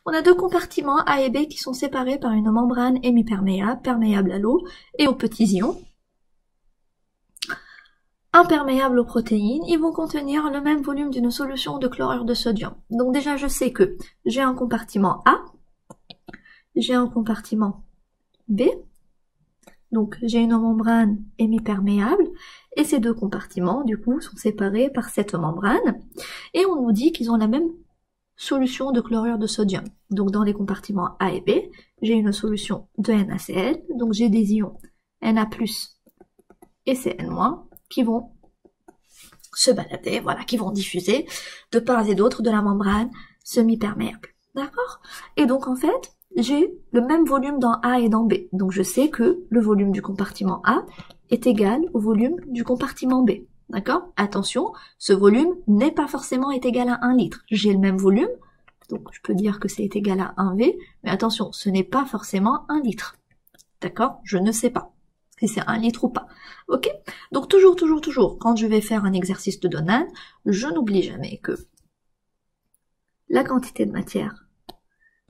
On a deux compartiments A et B qui sont séparés par une membrane hémiperméable, perméable à l'eau et aux petits ions. Imperméables aux protéines, ils vont contenir le même volume d'une solution de chlorure de sodium. Donc déjà, je sais que j'ai un compartiment A, j'ai un compartiment B, donc j'ai une membrane hémiperméable, et ces deux compartiments, du coup, sont séparés par cette membrane, et on nous dit qu'ils ont la même solution de chlorure de sodium. Donc dans les compartiments A et B, j'ai une solution de NaCl, donc j'ai des ions Na+, et Cn-, qui vont se balader, voilà, qui vont diffuser de part et d'autre de la membrane semi-perméable. D'accord? Et donc en fait, j'ai le même volume dans A et dans B. Donc je sais que le volume du compartiment A est égal au volume du compartiment B. D'accord? Attention, ce volume n'est pas forcément égal à 1 litre. J'ai le même volume, donc je peux dire que c'est égal à 1 V, mais attention, ce n'est pas forcément 1 litre. D'accord? Je ne sais pas si c'est 1 litre ou pas. Ok? Donc toujours, quand je vais faire un exercice de Donan, je n'oublie jamais que la quantité de matière,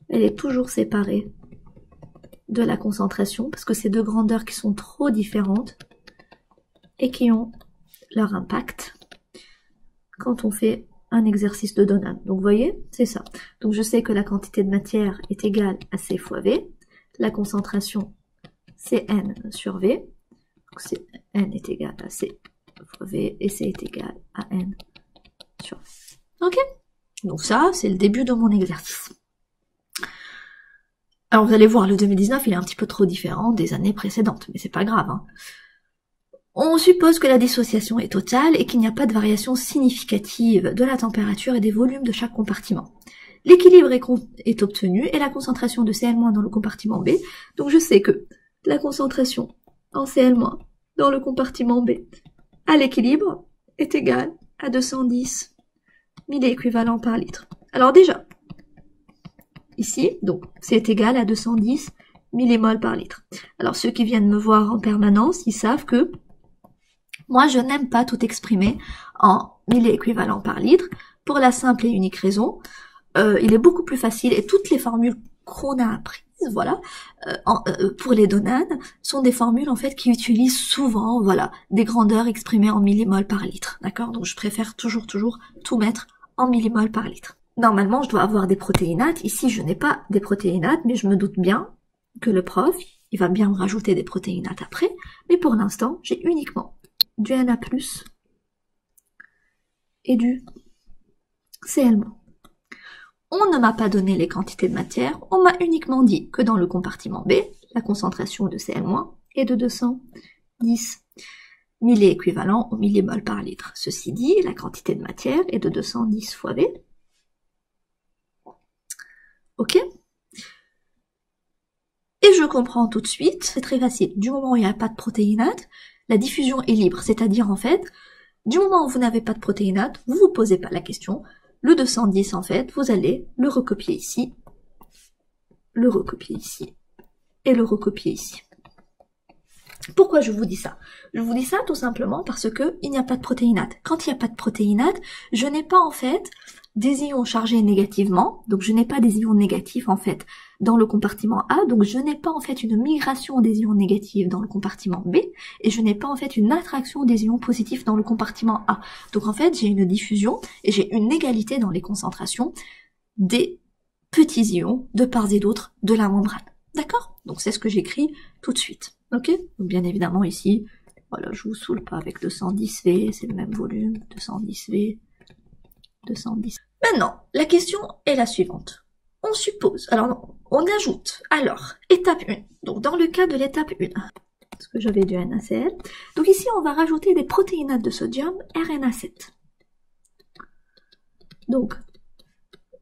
elle est toujours séparée de la concentration, parce que c'est deux grandeurs qui sont trop différentes et qui ont leur impact quand on fait un exercice de Donan. Donc vous voyez, c'est ça. Donc je sais que la quantité de matière est égale à C fois V, la concentration c'est N sur V, donc N est égal à C fois V, et C est égal à N sur V. Ok? Donc ça, c'est le début de mon exercice. Alors vous allez voir, le 2019, il est un petit peu trop différent des années précédentes, mais c'est pas grave. Hein. On suppose que la dissociation est totale et qu'il n'y a pas de variation significative de la température et des volumes de chaque compartiment. L'équilibre est obtenu et la concentration de Cl- dans le compartiment B, donc je sais que la concentration en Cl- dans le compartiment B à l'équilibre est égale à 210 milliequivalents par litre. Alors déjà, ici, donc c'est égal à 210 millimoles par litre. Alors ceux qui viennent me voir en permanence, ils savent que moi je n'aime pas tout exprimer en milliequivalents par litre, pour la simple et unique raison, il est beaucoup plus facile, et toutes les formules qu'on a apprises, voilà, pour les Donan, sont des formules en fait qui utilisent souvent, voilà, des grandeurs exprimées en millimoles par litre, d'accord? Donc je préfère toujours tout mettre en millimoles par litre. Normalement, je dois avoir des protéinates. Ici, je n'ai pas des protéinates, mais je me doute bien que le prof, il va bien me rajouter des protéinates après. Mais pour l'instant, j'ai uniquement du Na+, et du Cl-. On ne m'a pas donné les quantités de matière, on m'a uniquement dit que dans le compartiment B, la concentration de Cl- est de 210 milliéquivalents au millimole par litre. Ceci dit, la quantité de matière est de 210 fois V. Ok? Et je comprends tout de suite, c'est très facile, du moment où il n'y a pas de protéinates, la diffusion est libre, c'est-à-dire en fait, du moment où vous n'avez pas de protéinates, vous vous posez pas la question, le 210 en fait, vous allez le recopier ici, le recopier ici, et le recopier ici. Pourquoi je vous dis ça? Je vous dis ça tout simplement parce que il n'y a pas de protéinates. Quand il n'y a pas de protéinates, je n'ai pas en fait des ions chargés négativement, donc je n'ai pas des ions négatifs en fait dans le compartiment A, donc je n'ai pas en fait une migration des ions négatifs dans le compartiment B, et je n'ai pas en fait une attraction des ions positifs dans le compartiment A. Donc en fait j'ai une diffusion et j'ai une égalité dans les concentrations des petits ions de part et d'autre de la membrane. D'accord? Donc c'est ce que j'écris tout de suite. Ok? Donc bien évidemment ici, voilà, je vous saoule pas avec 210V, c'est le même volume, 210V, 210. Maintenant, la question est la suivante. On suppose, alors on ajoute, alors, étape 1. Donc dans le cas de l'étape 1, parce que j'avais du NaCl, donc ici on va rajouter des protéinates de sodium RNA7. Donc,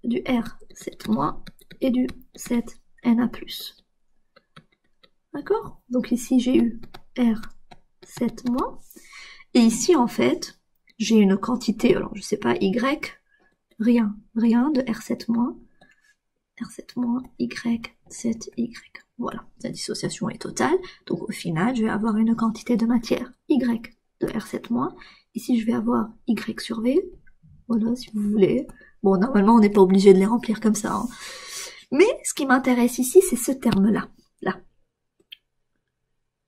du R7- et du 7Na+. D'accord? Donc ici, j'ai eu R7-, et ici, en fait, j'ai une quantité, alors je sais pas, Y, rien de R7-, R7-, Y7Y. Voilà, la dissociation est totale, donc au final, je vais avoir une quantité de matière Y de R7-. Ici, je vais avoir Y sur V, voilà, si vous voulez. Bon, normalement, on n'est pas obligé de les remplir comme ça, hein. Ce qui m'intéresse ici, c'est ce terme-là. Là.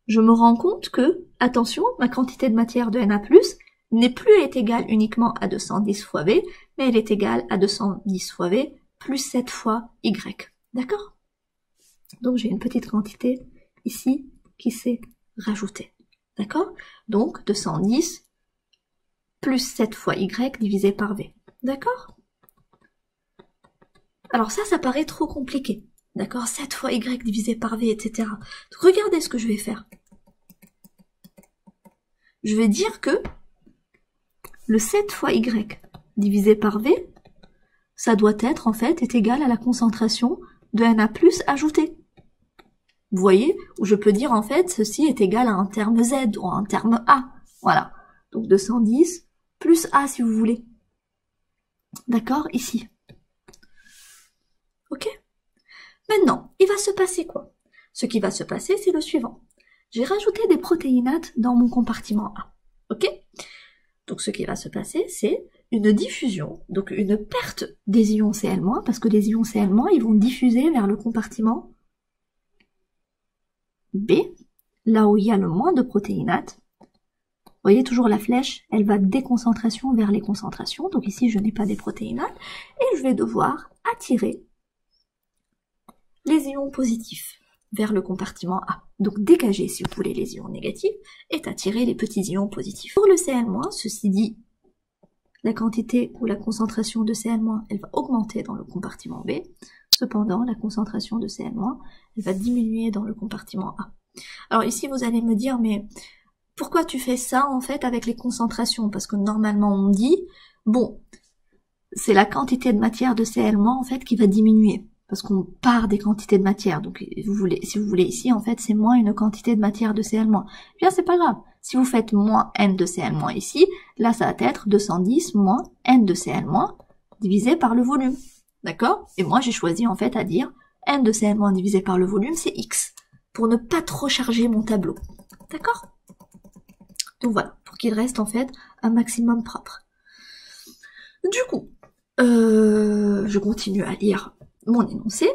Je me rends compte que, attention, ma quantité de matière de Na+, n'est plus égale uniquement à 210 fois V, mais elle est égale à 210 fois V plus 7 fois Y. D'accord? Donc j'ai une petite quantité ici qui s'est rajoutée. D'accord? Donc 210 plus 7 fois Y divisé par V. D'accord? Alors ça paraît trop compliqué. D'accord? 7 fois Y divisé par V, etc. Donc regardez ce que je vais faire. Je vais dire que le 7 fois Y divisé par V, ça doit être, en fait, est égal à la concentration de Na+ ajoutée. Vous voyez? Ou je peux dire, en fait, ceci est égal à un terme Z ou à un terme A. Voilà. Donc 210 plus A, si vous voulez. D'accord? Ici. Ok? Maintenant, il va se passer quoi? Ce qui va se passer, c'est le suivant. J'ai rajouté des protéinates dans mon compartiment A. Ok? Donc ce qui va se passer, c'est une diffusion, donc une perte des ions Cl-, parce que les ions Cl-, ils vont diffuser vers le compartiment B, là où il y a le moins de protéinates. Vous voyez toujours la flèche, elle va des concentrations vers les concentrations, donc ici je n'ai pas des protéinates, et je vais devoir attirer les ions positifs vers le compartiment A. Donc dégager, si vous voulez, les ions négatifs et attirer les petits ions positifs. Pour le Cl-, ceci dit, la quantité ou la concentration de Cl-, elle va augmenter dans le compartiment B. Cependant, la concentration de Cl-, elle va diminuer dans le compartiment A. Alors ici, vous allez me dire, mais pourquoi tu fais ça, en fait, avec les concentrations? Parce que normalement, on dit, bon, c'est la quantité de matière de Cl-, en fait, qui va diminuer. Parce qu'on part des quantités de matière. Donc, si vous voulez ici, en fait, c'est moins une quantité de matière de Cl-. Eh bien, c'est pas grave. Si vous faites moins N de Cl- ici, là, ça va être 210 moins N de Cl- divisé par le volume. D'accord? Et moi, j'ai choisi, en fait, à dire N de Cl- divisé par le volume, c'est X. Pour ne pas trop charger mon tableau. D'accord? Donc voilà, pour qu'il reste, en fait, un maximum propre. Du coup, je continue à lire mon énoncé.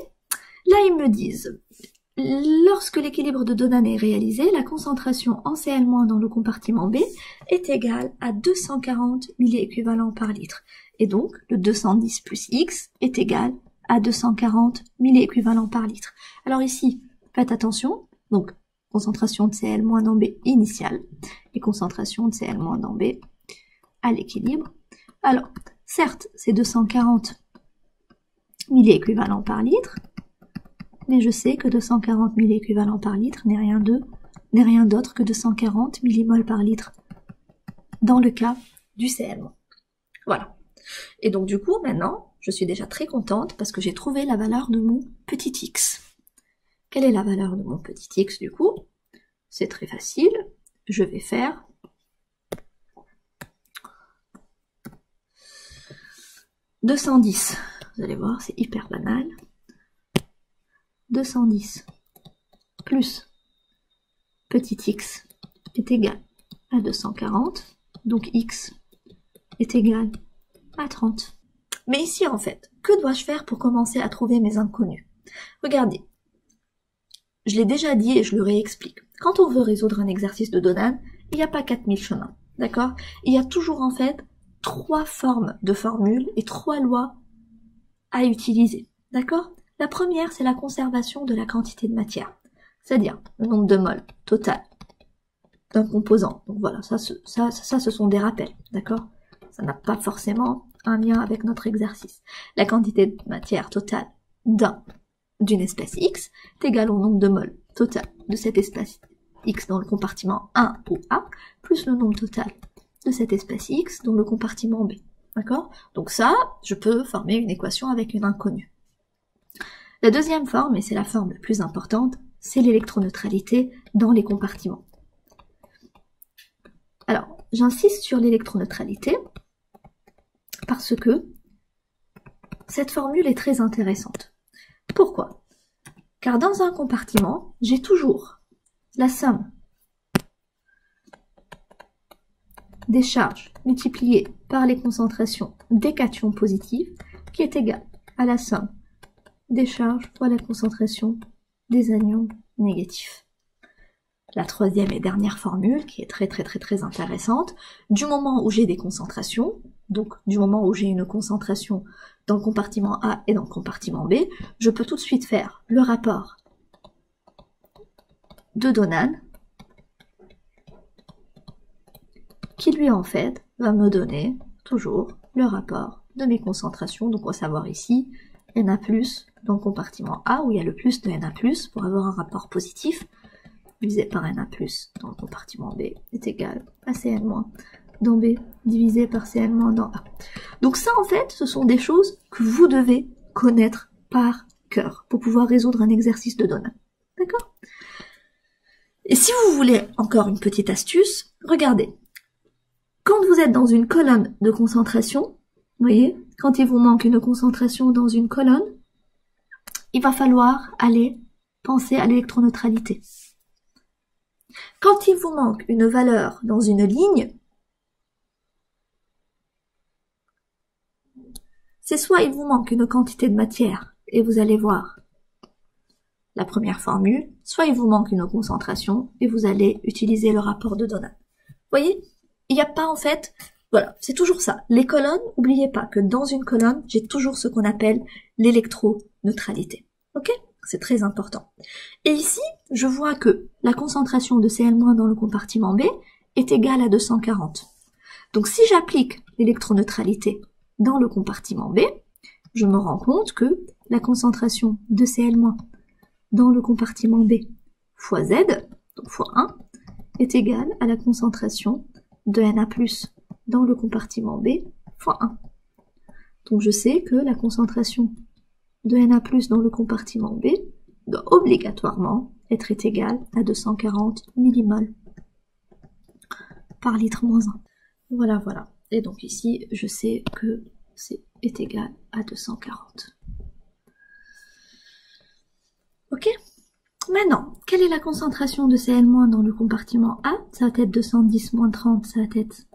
Là, ils me disent, lorsque l'équilibre de Donan est réalisé, la concentration en Cl- dans le compartiment B est égale à 240 milliequivalents par litre. Et donc, le 210 plus X est égal à 240 milliequivalents par litre. Alors ici, faites attention, donc, concentration de Cl- dans B initiale et concentration de Cl- dans B à l'équilibre. Alors, certes, c'est 240 milliequivalents par litre, mais je sais que 240 milliequivalents par litre n'est rien d'autre que 240 millimoles par litre dans le cas du Cl-. Voilà. Et donc du coup, maintenant, je suis déjà très contente parce que j'ai trouvé la valeur de mon petit x. Quelle est la valeur de mon petit x du coup? C'est très facile. Je vais faire « 210 ». Vous allez voir, c'est hyper banal. 210 plus petit x est égal à 240, donc x est égal à 30. Mais ici, en fait, que dois-je faire pour commencer à trouver mes inconnus? Regardez, je l'ai déjà dit et je le réexplique. Quand on veut résoudre un exercice de Donan, il n'y a pas 4000 chemins, d'accord? Il y a toujours, en fait, 3 formes de formules et 3 lois à utiliser, d'accord? La première, c'est la conservation de la quantité de matière, c'est-à-dire le nombre de moles total d'un composant. Donc voilà, ça ce sont des rappels, d'accord? Ça n'a pas forcément un lien avec notre exercice. La quantité de matière totale d'une espèce X est égale au nombre de moles total de cette espèce X dans le compartiment 1 ou A, plus le nombre total de cette espèce X dans le compartiment B. D'accord? Donc ça, je peux former une équation avec une inconnue. La deuxième forme, et c'est la forme la plus importante, c'est l'électroneutralité dans les compartiments. Alors, j'insiste sur l'électroneutralité parce que cette formule est très intéressante. Pourquoi? Car dans un compartiment, j'ai toujours la somme des charges multipliées par les concentrations des cations positives qui est égale à la somme des charges fois la concentration des anions négatifs. La troisième et dernière formule, qui est très intéressante, du moment où j'ai des concentrations, donc du moment où j'ai une concentration dans le compartiment A et dans le compartiment B, je peux tout de suite faire le rapport de Donan, qui lui en fait va me donner toujours le rapport de mes concentrations. Donc on va savoir ici Na+, dans le compartiment A, où il y a le plus de Na+, pour avoir un rapport positif, divisé par Na+, dans le compartiment B, est égal à Cn- dans B, divisé par Cn- dans A. Donc ça, en fait, ce sont des choses que vous devez connaître par cœur, pour pouvoir résoudre un exercice de Donan. D'accord? Et si vous voulez encore une petite astuce, regardez. Quand vous êtes dans une colonne de concentration, vous voyez, quand il vous manque une concentration dans une colonne, il va falloir aller penser à l'électroneutralité. Quand il vous manque une valeur dans une ligne, c'est soit il vous manque une quantité de matière, et vous allez voir la première formule, soit il vous manque une concentration, et vous allez utiliser le rapport de Donan. Vous voyez, il n'y a pas en fait, voilà, c'est toujours ça. Les colonnes, n'oubliez pas que dans une colonne, j'ai toujours ce qu'on appelle l'électroneutralité. Ok? C'est très important. Et ici, je vois que la concentration de Cl- dans le compartiment B est égale à 240. Donc si j'applique l'électroneutralité dans le compartiment B, je me rends compte que la concentration de Cl- dans le compartiment B fois Z, donc fois 1, est égale à la concentration de Na+, dans le compartiment B fois 1. Donc je sais que la concentration de Na+, dans le compartiment B doit obligatoirement être égale à 240 millimoles par litre moins 1. Voilà. Et donc ici, je sais que c'est égal à 240. Ok? Maintenant, quelle est la concentration de Cl- dans le compartiment A? Ça va être 210 moins 30, ça va être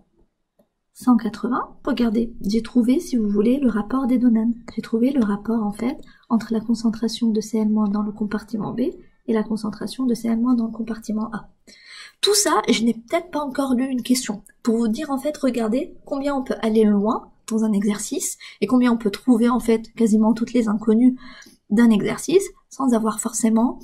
180. Regardez, j'ai trouvé, si vous voulez, le rapport des Donan. J'ai trouvé le rapport, en fait, entre la concentration de Cl- dans le compartiment B et la concentration de Cl- dans le compartiment A. Tout ça, je n'ai peut-être pas encore lu une question. Pour vous dire, en fait, regardez combien on peut aller loin dans un exercice et combien on peut trouver, en fait, quasiment toutes les inconnues d'un exercice sans avoir forcément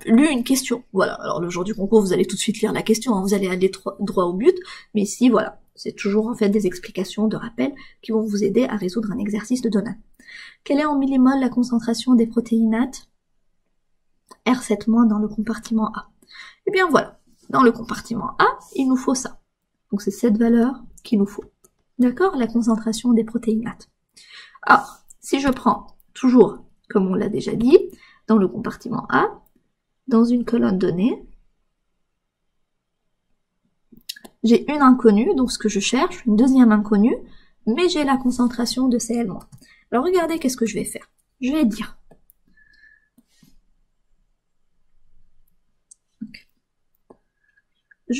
lu une question. Voilà, alors le jour du concours, vous allez tout de suite lire la question, hein, vous allez aller droit au but, mais ici, voilà, c'est toujours en fait des explications de rappel qui vont vous aider à résoudre un exercice de Donan. Quelle est en millimoles la concentration des protéinates R7- dans le compartiment A? Eh bien voilà, dans le compartiment A, il nous faut ça. Donc c'est cette valeur qu'il nous faut. D'accord? La concentration des protéinates. Alors, si je prends toujours, comme on l'a déjà dit, dans le compartiment A, dans une colonne donnée, j'ai une inconnue, donc ce que je cherche, une deuxième inconnue, mais j'ai la concentration de Cl-. Alors regardez qu'est-ce que je vais faire. Je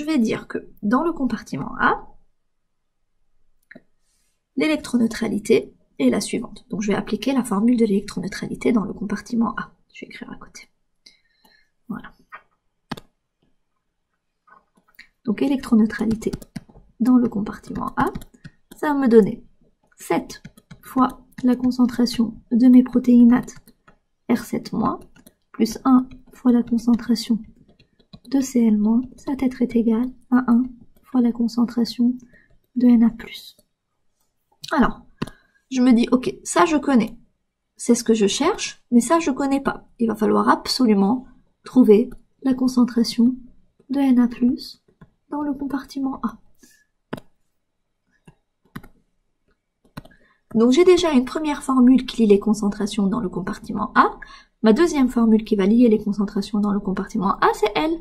vais dire, que dans le compartiment A, l'électroneutralité est la suivante. Donc je vais appliquer la formule de l'électroneutralité dans le compartiment A. Je vais écrire à côté. Voilà. Donc électroneutralité dans le compartiment A, ça va me donner 7 fois la concentration de mes protéinates R7- plus 1 fois la concentration de Cl-, ça va être égal à 1 fois la concentration de Na+. Alors, je me dis, ok, ça je connais, c'est ce que je cherche, mais ça je connais pas. Il va falloir absolument trouver la concentration de Na+, dans le compartiment A. Donc j'ai déjà une première formule qui lie les concentrations dans le compartiment A. Ma deuxième formule qui va lier les concentrations dans le compartiment A, c'est elle.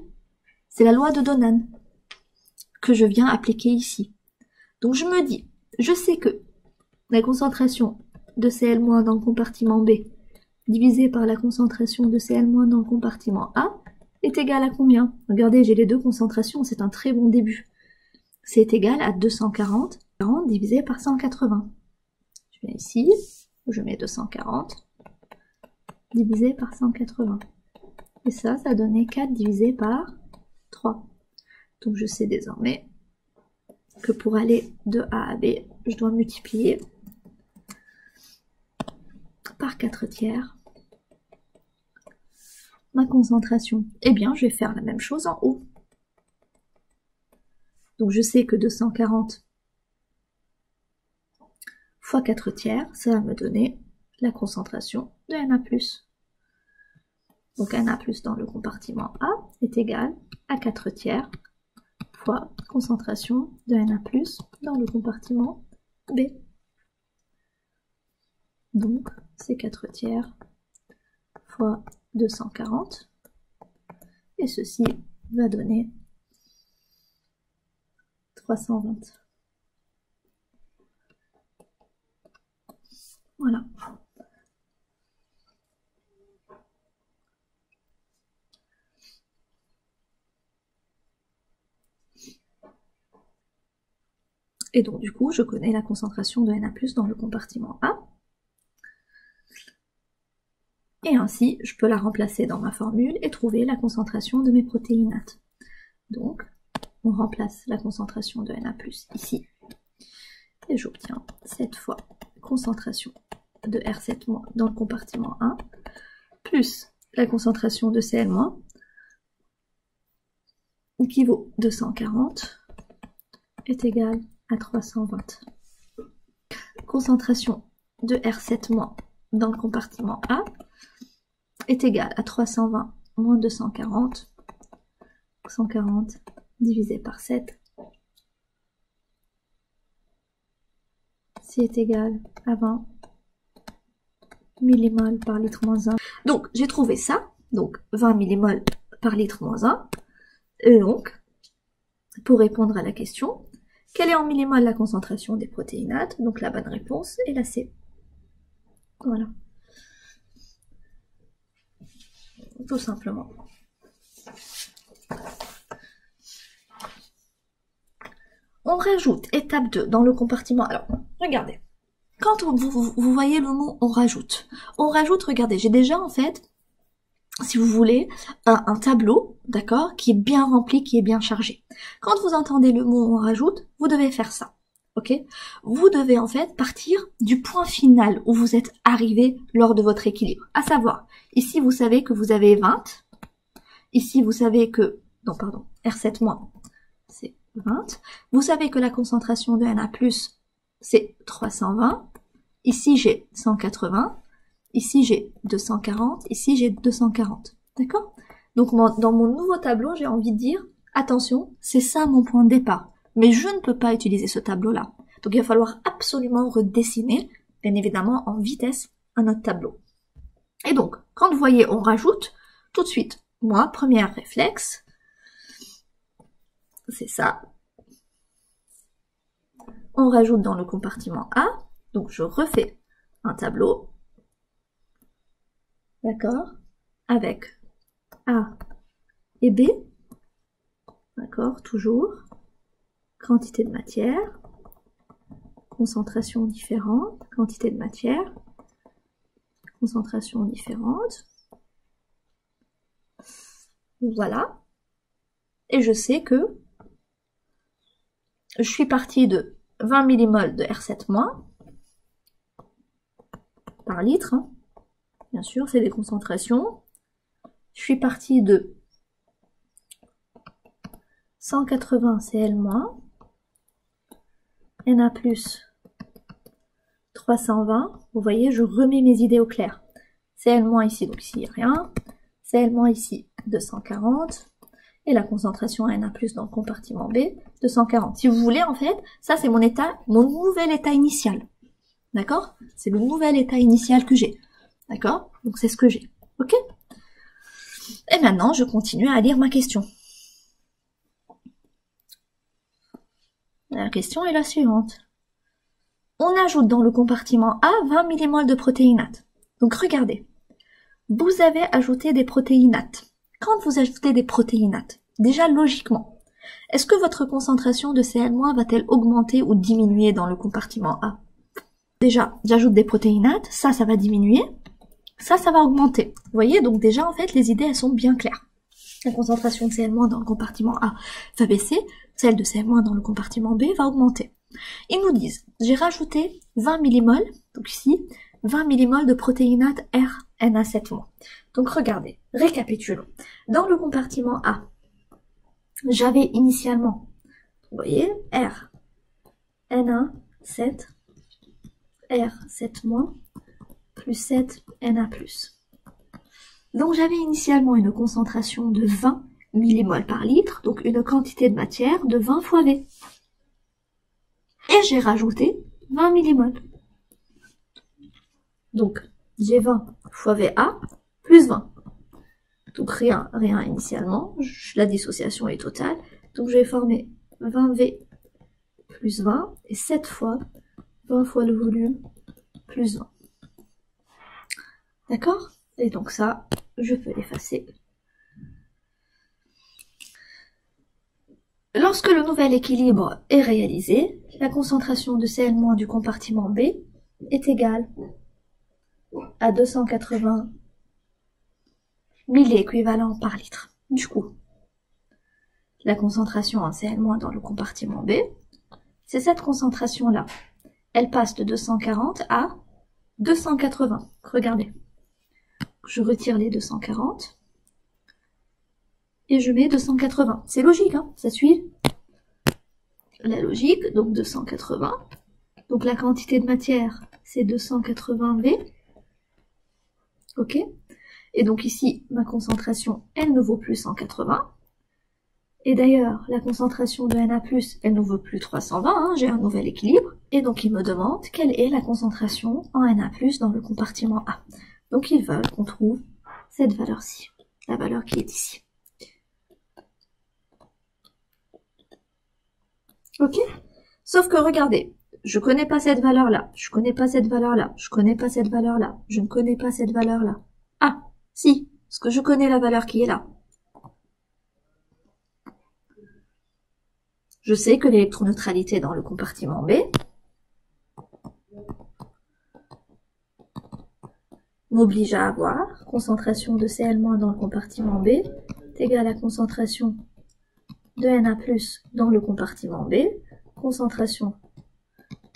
C'est la loi de Donan que je viens appliquer ici. Donc je me dis, je sais que la concentration de Cl- dans le compartiment B divisée par la concentration de Cl- dans le compartiment A est égale à combien? Regardez, j'ai les deux concentrations, c'est un très bon début. C'est égal à 240 divisé par 180. Je viens ici, je mets 240 divisé par 180. Et ça donnait 4 divisé par 3. Donc je sais désormais que pour aller de A à B, je dois multiplier par 4/3 ma concentration. Eh bien, je vais faire la même chose en haut. Donc je sais que 240 fois 4/3, ça va me donner la concentration de Na+. Donc Na+ dans le compartiment A est égal à 4/3 fois concentration de Na+ dans le compartiment B. Donc c'est 4/3 fois 240 et ceci va donner 320. Voilà. Et donc du coup, je connais la concentration de Na+ dans le compartiment A. Et ainsi, je peux la remplacer dans ma formule et trouver la concentration de mes protéinates. Donc, on remplace la concentration de Na+ ici. Et j'obtiens 7 fois concentration de R7- dans le compartiment 1, plus la concentration de Cl- qui vaut 240, est égale à 320. Concentration de R7- dans le compartiment A est égale à 320 moins 240, 140 divisé par 7, est égal à 20 millimoles par litre moins 1. Donc j'ai trouvé ça, donc 20 millimoles par litre moins 1. Et donc, pour répondre à la question, quelle est en millimoles la concentration des protéinates? Donc la bonne réponse est la C. Voilà. Tout simplement. On rajoute étape 2 dans le compartiment. Alors, regardez. Quand vous voyez le mot on rajoute, regardez, j'ai déjà en fait, si vous voulez, un tableau, d'accord, qui est bien rempli, qui est bien chargé. Quand vous entendez le mot on rajoute, vous devez faire ça, ok? Vous devez en fait partir du point final où vous êtes arrivé lors de votre équilibre. À savoir, ici vous savez que vous avez 20, ici vous savez que, non pardon, R7- c'est 20, vous savez que la concentration de Na+, c'est 320, ici j'ai 180, ici j'ai 240, ici j'ai 240, d'accord? Donc dans mon nouveau tableau, j'ai envie de dire, attention, c'est ça mon point de départ, mais je ne peux pas utiliser ce tableau-là. Donc il va falloir absolument redessiner, bien évidemment en vitesse, un autre tableau. Et donc, quand vous voyez on rajoute, tout de suite, moi, premier réflexe, c'est ça. On rajoute dans le compartiment A, donc je refais un tableau, d'accord, avec A et B, d'accord, toujours, quantité de matière, concentration différente, quantité de matière, concentration différente, voilà, et je sais que je suis partie de 20 millimoles de R7- par litre, hein. Bien sûr, c'est des concentrations. Je suis partie de 180 Cl-, Na+, 320. Vous voyez, je remets mes idées au clair. Cl- ici, donc ici, il n'y a rien. Cl- ici, 240. Et la concentration Na+ dans le compartiment B, 240. Si vous voulez, en fait, ça c'est mon nouvel état initial. D'accord? C'est le nouvel état initial que j'ai. D'accord? Donc c'est ce que j'ai. Ok? Et maintenant, je continue à lire ma question. La question est la suivante. On ajoute dans le compartiment A 20 millimoles de protéinates. Donc regardez. Vous avez ajouté des protéinates. Quand vous ajoutez des protéinates, déjà logiquement, est-ce que votre concentration de Cl- va-t-elle augmenter ou diminuer dans le compartiment A? déjà, j'ajoute des protéinates, ça va diminuer, ça va augmenter. Vous voyez, donc déjà, en fait, les idées, elles sont bien claires. La concentration de Cl- dans le compartiment A va baisser, celle de Cl- dans le compartiment B va augmenter. Ils nous disent, j'ai rajouté 20 millimoles, donc ici, 20 millimoles de protéinate RNA7-. Donc regardez, récapitulons. Dans le compartiment A, j'avais initialement, vous voyez, RNA7, R7- plus 7 Na+. Donc j'avais initialement une concentration de 20 millimoles par litre, donc une quantité de matière de 20 fois V. Et j'ai rajouté 20 millimoles. Donc j'ai 20 fois VA plus 20. Donc rien initialement, la dissociation est totale. Donc je vais former 20V plus 20 et 7 fois 20 fois le volume plus 20. D'accord? Et donc ça, je peux l'effacer. Lorsque le nouvel équilibre est réalisé, la concentration de Cl- du compartiment B est égale à 280 milléquivalents par litre. Du coup, la concentration en Cl- dans le compartiment B, c'est cette concentration-là. Elle passe de 240 à 280. Regardez. Je retire les 240 et je mets 280. C'est logique, hein, ça suit la logique, donc 280. Donc la quantité de matière, c'est 280 V. Ok. Et donc ici, ma concentration, elle ne vaut plus 180. Et d'ailleurs, la concentration de Na+, elle ne vaut plus 320, hein, j'ai un nouvel équilibre. Et donc il me demande quelle est la concentration en Na+, dans le compartiment A. Donc ils veulent qu'on trouve cette valeur-ci, la valeur qui est ici. Ok? Sauf que regardez, je connais pas cette valeur-là, je connais pas cette valeur-là, je connais pas cette valeur-là, je ne connais pas cette valeur-là. Ah, si, parce que je connais la valeur qui est là. Je sais que l'électroneutralité dans le compartiment B m'oblige à avoir concentration de Cl- dans le compartiment B est égale à concentration de Na+ dans le compartiment B, concentration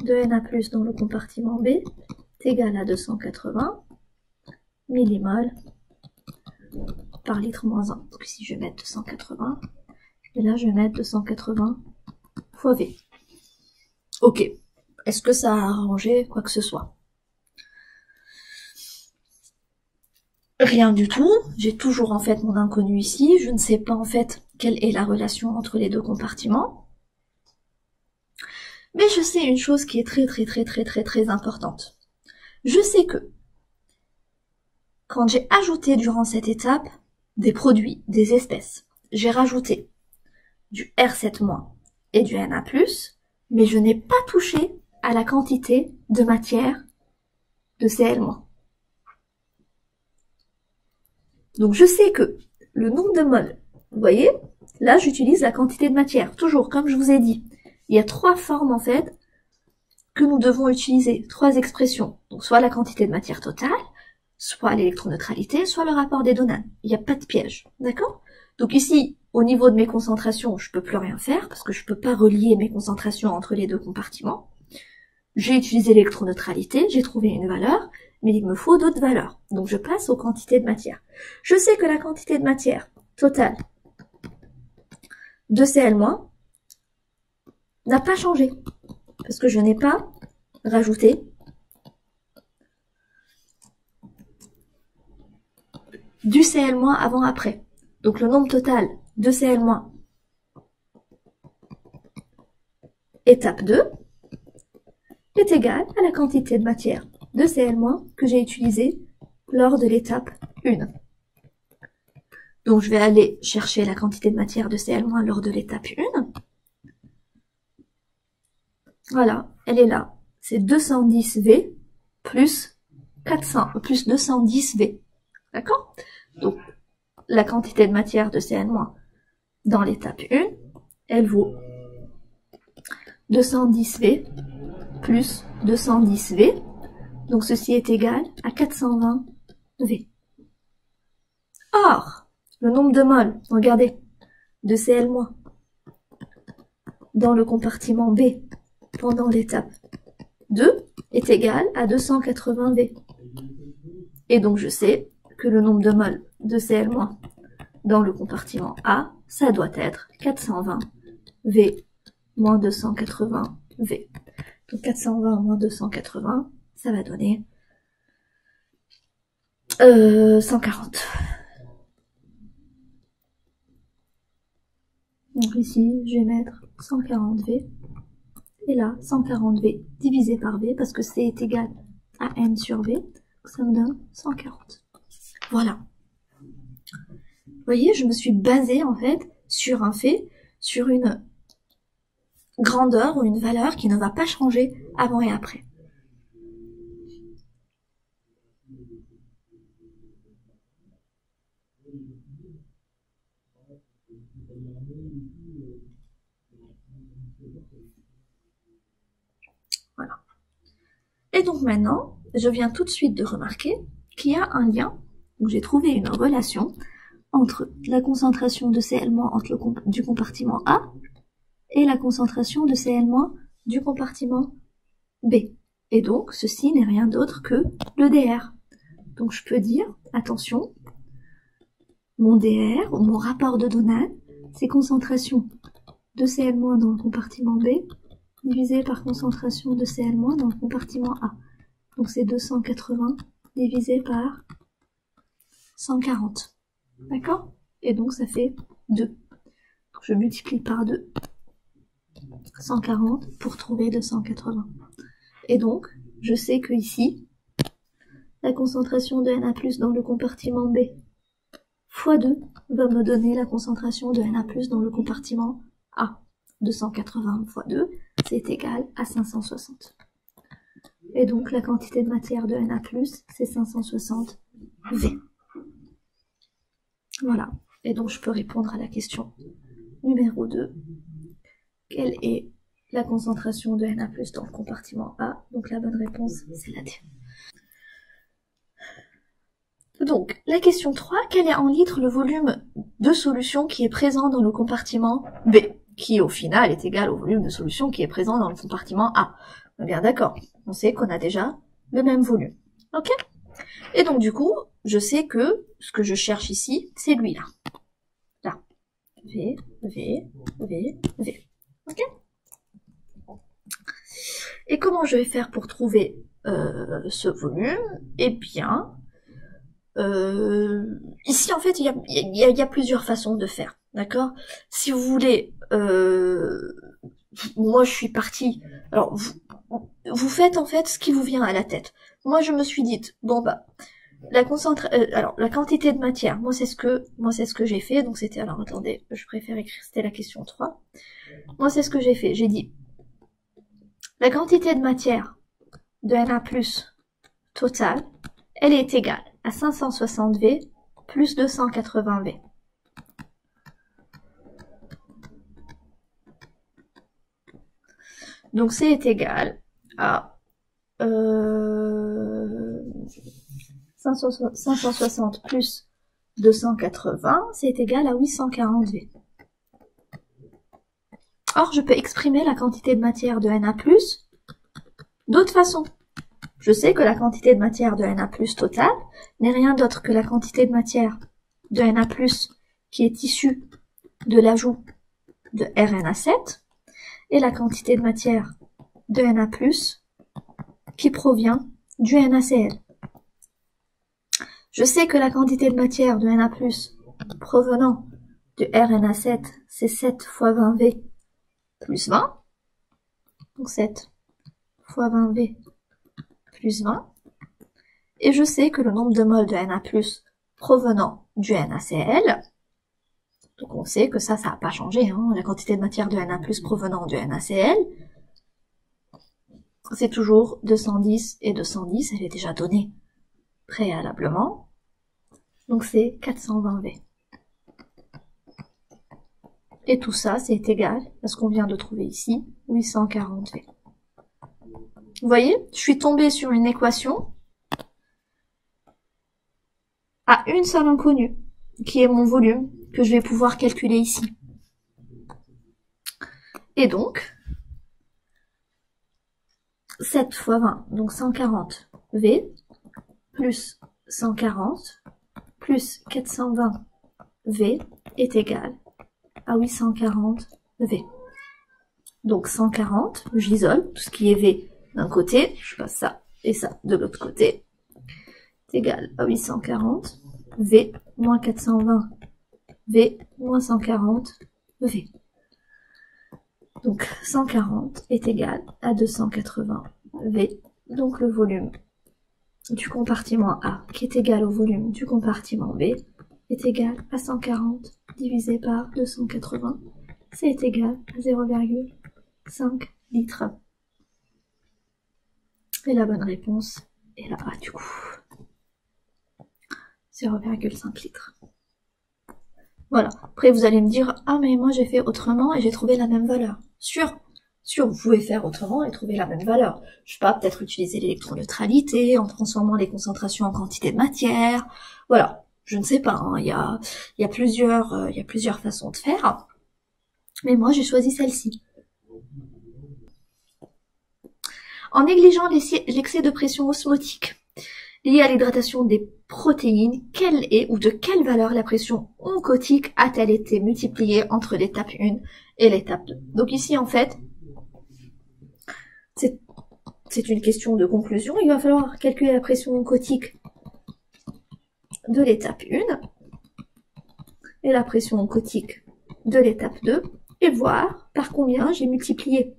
de Na+ dans le compartiment B est égale à 280 millimoles par litre moins 1. Donc ici je vais mettre 280, et là je vais mettre 280 fois V. Ok, est-ce que ça a arrangé quoi que ce soit? Rien du tout, j'ai toujours en fait mon inconnu ici, je ne sais pas en fait quelle est la relation entre les deux compartiments. Mais je sais une chose qui est très importante. Je sais que quand j'ai ajouté durant cette étape des produits, des espèces, j'ai rajouté du R7- et du Na+, mais je n'ai pas touché à la quantité de matière de Cl-. Donc je sais que le nombre de moles, vous voyez, là j'utilise la quantité de matière, toujours comme je vous ai dit. Il y a trois formes en fait que nous devons utiliser, trois expressions. Donc soit la quantité de matière totale, soit l'électroneutralité, soit le rapport des Donan. Il n'y a pas de piège, d'accord? Donc ici, au niveau de mes concentrations, je peux plus rien faire parce que je peux pas relier mes concentrations entre les deux compartiments. J'ai utilisé l'électroneutralité, j'ai trouvé une valeur, mais il me faut d'autres valeurs. Donc je passe aux quantités de matière. Je sais que la quantité de matière totale de Cl- n'a pas changé, parce que je n'ai pas rajouté du Cl- avant-après. Donc le nombre total de Cl- étape 2 est égal à la quantité de matière de Cl- que j'ai utilisée lors de l'étape 1. Donc je vais aller chercher la quantité de matière de Cl- lors de l'étape 1. Voilà, elle est là. C'est 210V plus 210V. D'accord? Donc la quantité de matière de Cl- dans l'étape 1, elle vaut 210V plus 210V. Donc ceci est égal à 420V. Or, le nombre de moles, regardez, de Cl- dans le compartiment B pendant l'étape 2 est égal à 280V. Et donc je sais que le nombre de moles de Cl- dans le compartiment A, ça doit être 420V moins 280V. Donc 420 moins 280, ça va donner 140. Donc ici, je vais mettre 140V. Et là, 140V divisé par V, parce que C est égal à N sur V. Ça me donne 140. Voilà. Vous voyez, je me suis basée en fait sur un fait, sur une grandeur ou une valeur qui ne va pas changer avant et après. Voilà. Et donc maintenant, je viens tout de suite de remarquer qu'il y a un lien, où j'ai trouvé une relation entre la concentration de Cl- du compartiment A et la concentration de Cl- du compartiment B. Et donc, ceci n'est rien d'autre que le dr. Donc je peux dire, attention, mon dr, ou mon rapport de Donald, c'est concentration de Cl- dans le compartiment B divisé par concentration de Cl- dans le compartiment A. Donc c'est 280 divisé par 140. D'accord? Et donc ça fait 2. Donc je multiplie par 2. 140 pour trouver 280. Et donc, je sais que ici, la concentration de Na+ dans le compartiment B fois 2 va me donner la concentration de Na+ dans le compartiment A. 280 fois 2, c'est égal à 560. Et donc, la quantité de matière de Na+, c'est 560 V. Voilà. Et donc, je peux répondre à la question numéro 2. Quelle est la concentration de Na+ dans le compartiment A? Donc, la bonne réponse, c'est la D. Donc, la question 3, quel est en litres le volume de solution qui est présent dans le compartiment B, qui au final est égal au volume de solution qui est présent dans le compartiment A? On est bien d'accord, on sait qu'on a déjà le même volume. Ok? Et donc du coup, je sais que ce que je cherche ici, c'est lui là. Là. V, V, V, V. Ok? Et comment je vais faire pour trouver ce volume? Eh bien, ici en fait il y a plusieurs façons de faire, d'accord? Si vous voulez, moi je suis partie, alors vous faites en fait ce qui vous vient à la tête. Moi je me suis dit, bon bah alors la quantité de matière, moi c'est ce que j'ai fait, donc c'était, alors attendez, je préfère écrire, c'était la question 3. Moi c'est ce que j'ai fait, j'ai dit la quantité de matière de Na+ totale, elle est égale à 560V plus 280V. Donc C est égal à 560 plus 280, c'est égal à 840V. Or, je peux exprimer la quantité de matière de Na+ d'autre façon. Je sais que la quantité de matière de Na+ totale n'est rien d'autre que la quantité de matière de Na+ qui est issue de l'ajout de RNA7 et la quantité de matière de Na+ qui provient du NaCl. Je sais que la quantité de matière de Na+ provenant de RNA7, c'est 7 fois 20V plus 20. Donc 7 fois 20V plus 20. Et je sais que le nombre de moles de Na+ provenant du NaCl, donc on sait que ça n'a pas changé, hein, la quantité de matière de Na+ provenant du NaCl, c'est toujours 210 et 210, elle est déjà donnée préalablement. Donc c'est 420V. Et tout ça, c'est égal à ce qu'on vient de trouver ici, 840V. Vous voyez, je suis tombée sur une équation à une seule inconnue, qui est mon volume, que je vais pouvoir calculer ici. Et donc, 7 fois 20, donc 140 V, plus 140, plus 420 V est égal à 840 V. Donc 140, j'isole tout ce qui est V d'un côté, je passe ça et ça de l'autre côté, est égal à 840 V moins 420 V moins 140 V. Donc 140 est égal à 280 V, donc le volume du compartiment A, qui est égal au volume du compartiment B, est égal à 140 divisé par 280, c'est égal à 0,5 litres. Et la bonne réponse est là, du coup. 0,5 litres. Voilà. Après, vous allez me dire, ah, mais moi, j'ai fait autrement et j'ai trouvé la même valeur. Sûr, vous pouvez faire autrement et trouver la même valeur. Je sais pas, peut-être utiliser l'électroneutralité en transformant les concentrations en quantité de matière. Voilà. Je ne sais pas, hein. Il y a plusieurs façons de faire. Mais moi, j'ai choisi celle-ci. En négligeant l'excès de pression osmotique lié à l'hydratation des protéines, quelle est ou de quelle valeur la pression oncotique a-t-elle été multipliée entre l'étape 1 et l'étape 2? Donc ici, en fait, c'est une question de conclusion. Il va falloir calculer la pression oncotique de l'étape 1 et la pression oncotique de l'étape 2 et voir par combien j'ai multiplié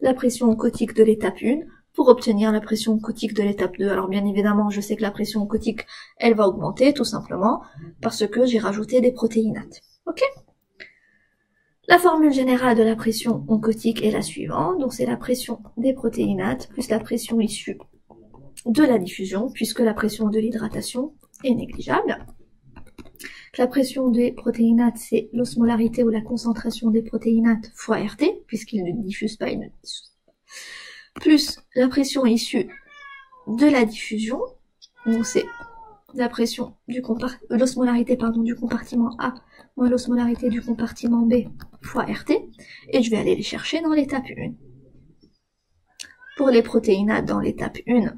la pression oncotique de l'étape 1 pour obtenir la pression oncotique de l'étape 2. Alors bien évidemment, je sais que la pression oncotique, elle va augmenter tout simplement parce que j'ai rajouté des protéinates. Ok? La formule générale de la pression oncotique est la suivante. Donc c'est la pression des protéinates plus la pression issue de la diffusion, puisque la pression de l'hydratation est négligeable. La pression des protéinates, c'est l'osmolarité ou la concentration des protéinates fois RT, puisqu'ils ne diffusent pas, plus la pression issue de la diffusion, donc c'est la pression l'osmolarité du compartiment A moins l'osmolarité du compartiment B fois RT, et je vais aller les chercher dans l'étape 1. Pour les protéinates dans l'étape 1,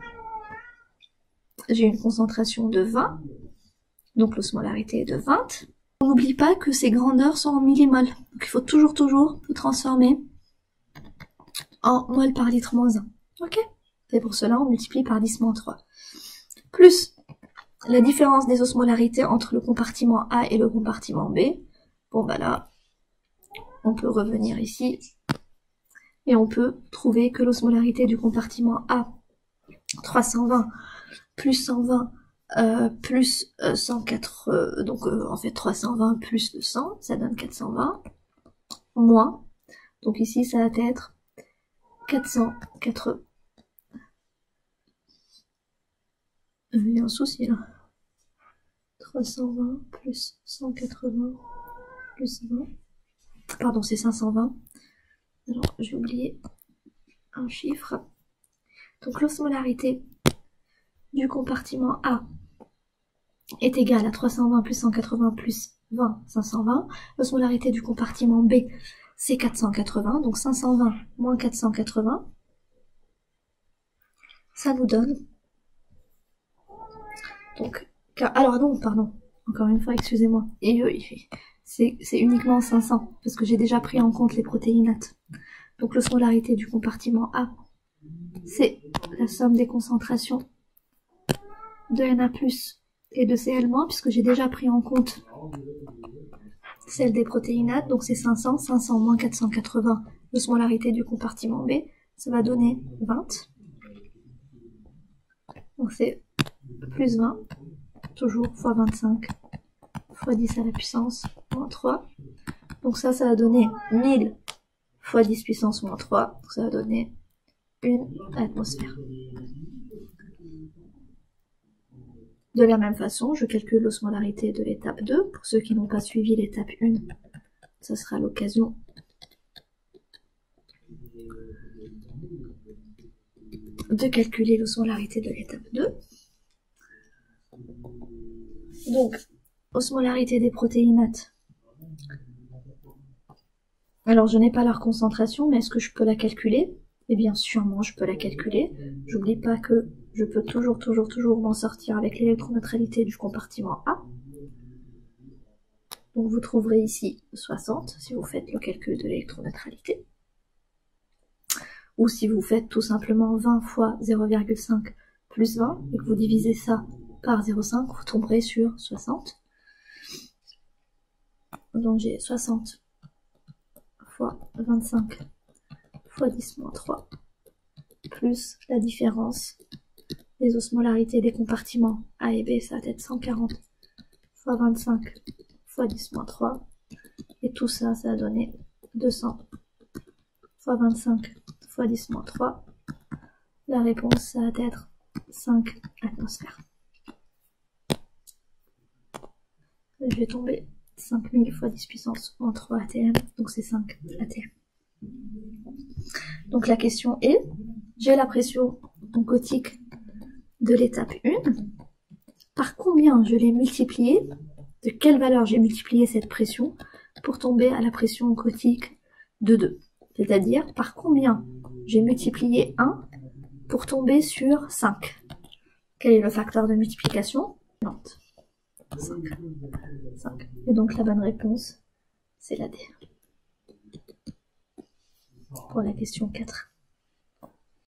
j'ai une concentration de 20, donc l'osmolarité est de 20. On n'oublie pas que ces grandeurs sont en millimoles, donc il faut toujours transformer en mol par litre moins 1. Ok? Et pour cela, on multiplie par 10 moins 3. Plus la différence des osmolarités entre le compartiment A et le compartiment B. Bon bah là, on peut revenir ici et on peut trouver que l'osmolarité du compartiment A, 320 plus 120 plus 104, donc en fait 320 plus 100, ça donne 420, moins, donc ici ça va être 480. Il y a un souci là. 320 plus 180 plus 20. Pardon, c'est 520. Alors, j'ai oublié un chiffre. Donc l'osmolarité du compartiment A est égale à 320 plus 180 plus 20, 520. L'osmolarité du compartiment B, c'est 480. Donc 520 moins 480. Ça nous donne... Donc, alors non, pardon. Encore une fois, excusez-moi. Et c'est uniquement 500, parce que j'ai déjà pris en compte les protéinates. Donc l'osmolarité du compartiment A, c'est la somme des concentrations de Na+, et de Cl-, puisque j'ai déjà pris en compte celle des protéinates, donc c'est 500, 500 moins 480, l'osmolarité du compartiment B, ça va donner 20. Donc c'est plus 20, toujours fois 25, fois 10 à la puissance, moins 3. Donc ça va donner 1000 fois 10 puissance moins 3, donc ça va donner une atmosphère. De la même façon, je calcule l'osmolarité de l'étape 2. Pour ceux qui n'ont pas suivi l'étape 1, ça sera l'occasion de calculer l'osmolarité de l'étape 2. Donc, osmolarité des protéinates. Alors, je n'ai pas leur concentration, mais est-ce que je peux la calculer? Eh bien, sûrement, je peux la calculer. J'oublie pas que je peux toujours m'en sortir avec l'électroneutralité du compartiment A. Donc, vous trouverez ici 60, si vous faites le calcul de l'électroneutralité. Ou si vous faites tout simplement 20 fois 0,5 plus 20, et que vous divisez ça par 0,5, vous tomberez sur 60. Donc, j'ai 60 fois 25 fois 10 moins 3, plus la différence des osmolarités des compartiments A et B, ça va être 140 fois 25 fois 10 moins 3, et tout ça, ça va donner 200 fois 25 fois 10 moins 3. La réponse, ça va être 5 atmosphères. Je vais tomber 5000 fois 10 puissance moins 3 ATM, donc c'est 5 ATM. Donc la question est, j'ai la pression oncotique de l'étape 1, par combien je l'ai multipliée, de quelle valeur j'ai multiplié cette pression pour tomber à la pression oncotique de 2. C'est-à-dire par combien j'ai multiplié 1 pour tomber sur 5. Quel est le facteur de multiplication? 5. Et donc la bonne réponse, c'est la D. Pour la question 4.